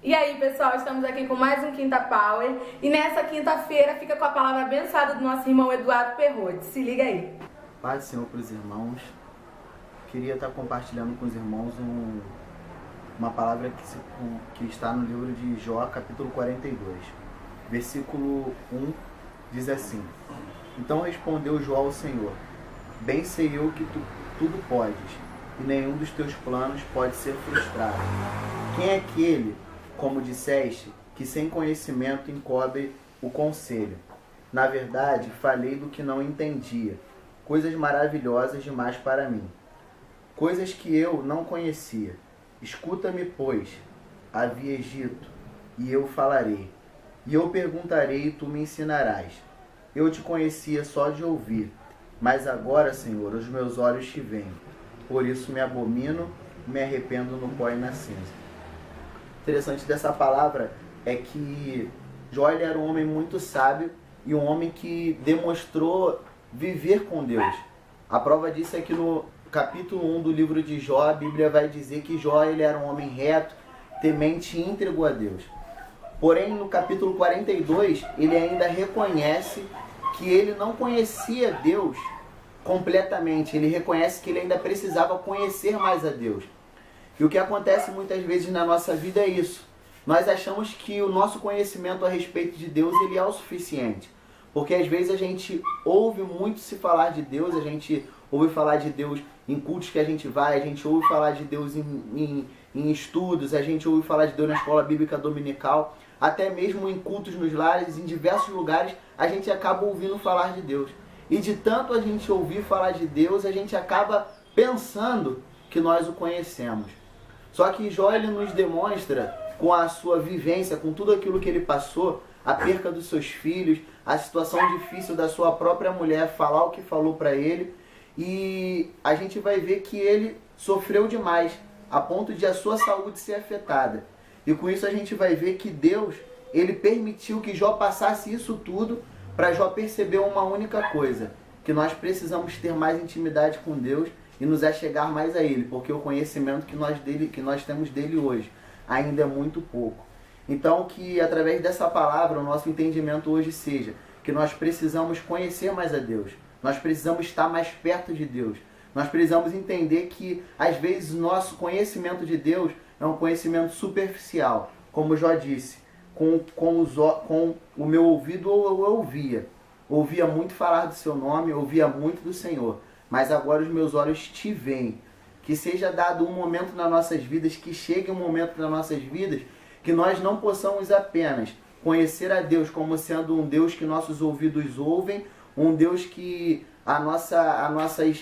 E aí, pessoal, estamos aqui com mais um Quinta Power e nessa quinta-feira fica com a palavra abençoada do nosso irmão Eduardo Perrotti. Se liga aí. Paz do Senhor para os irmãos. Queria estar compartilhando com os irmãos uma palavra que está no livro de Jó, capítulo 42. Versículo 1 diz assim: Então respondeu Jó ao Senhor: Bem sei eu que tu tudo podes, e nenhum dos teus planos pode ser frustrado. Quem é aquele, como disseste, que sem conhecimento encobre o conselho? Na verdade, falei do que não entendia, coisas maravilhosas demais para mim, coisas que eu não conhecia. Escuta-me, pois, havia Egito, e eu falarei, e eu perguntarei e tu me ensinarás. Eu te conhecia só de ouvir, mas agora, Senhor, os meus olhos te veem. Por isso me abomino, me arrependo no pó e na cinza. Interessante dessa palavra é que Jó era um homem muito sábio e um homem que demonstrou viver com Deus. A prova disso é que no capítulo 1 do livro de Jó, a Bíblia vai dizer que Jó ele era um homem reto, temente e íntegro a Deus. Porém, no capítulo 42, ele ainda reconhece que ele não conhecia Deus completamente. Ele reconhece que ele ainda precisava conhecer mais a Deus. E o que acontece muitas vezes na nossa vida é isso. Nós achamos que o nosso conhecimento a respeito de Deus ele é o suficiente. Porque às vezes a gente ouve muito se falar de Deus, a gente ouve falar de Deus em cultos que a gente vai, a gente ouve falar de Deus em estudos, a gente ouve falar de Deus na escola bíblica dominical, até mesmo em cultos nos lares, em diversos lugares, a gente acaba ouvindo falar de Deus. E de tanto a gente ouvir falar de Deus, a gente acaba pensando que nós o conhecemos. Só que Jó ele nos demonstra, com a sua vivência, com tudo aquilo que ele passou, a perca dos seus filhos, a situação difícil da sua própria mulher, falar o que falou para ele, e a gente vai ver que ele sofreu demais, a ponto de a sua saúde ser afetada. E com isso a gente vai ver que Deus, ele permitiu que Jó passasse isso tudo, para Jó perceber uma única coisa, que nós precisamos ter mais intimidade com Deus e nos achegar mais a Ele, porque o conhecimento que nós temos dele hoje ainda é muito pouco. Então que através dessa palavra o nosso entendimento hoje seja que nós precisamos conhecer mais a Deus, nós precisamos estar mais perto de Deus, nós precisamos entender que às vezes o nosso conhecimento de Deus é um conhecimento superficial, como Jó disse, com o meu ouvido eu ouvia muito falar do seu nome, ouvia muito do Senhor, mas agora os meus olhos te veem. Que seja dado um momento nas nossas vidas, que chegue um momento nas nossas vidas, que nós não possamos apenas conhecer a Deus como sendo um Deus que nossos ouvidos ouvem, um Deus que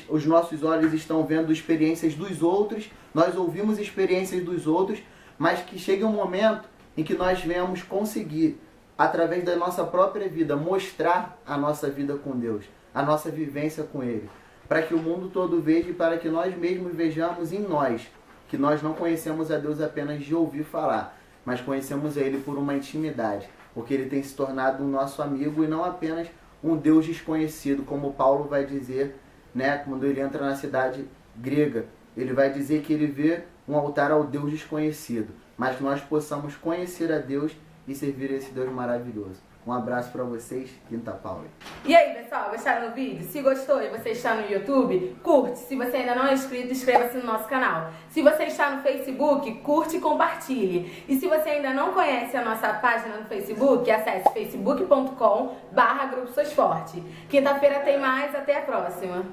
os nossos olhos estão vendo experiências dos outros, nós ouvimos experiências dos outros, mas que chegue um momento em que nós venhamos conseguir, através da nossa própria vida, mostrar a nossa vida com Deus, a nossa vivência com Ele, para que o mundo todo veja e para que nós mesmos vejamos em nós, que nós não conhecemos a Deus apenas de ouvir falar, mas conhecemos a Ele por uma intimidade, porque Ele tem se tornado um nosso amigo e não apenas um Deus desconhecido, como Paulo vai dizer, né, quando ele entra na cidade grega, ele vai dizer que ele vê um altar ao Deus desconhecido, mas que nós possamos conhecer a Deus e servir esse Deus maravilhoso. Um abraço para vocês, Quinta Power. E aí, pessoal, gostaram do vídeo? Se gostou e você está no YouTube, curte. Se você ainda não é inscrito, inscreva-se no nosso canal. Se você está no Facebook, curte e compartilhe. E se você ainda não conhece a nossa página no Facebook, acesse facebook.com/Grupo Sois Forte. Quinta-feira tem mais, até a próxima.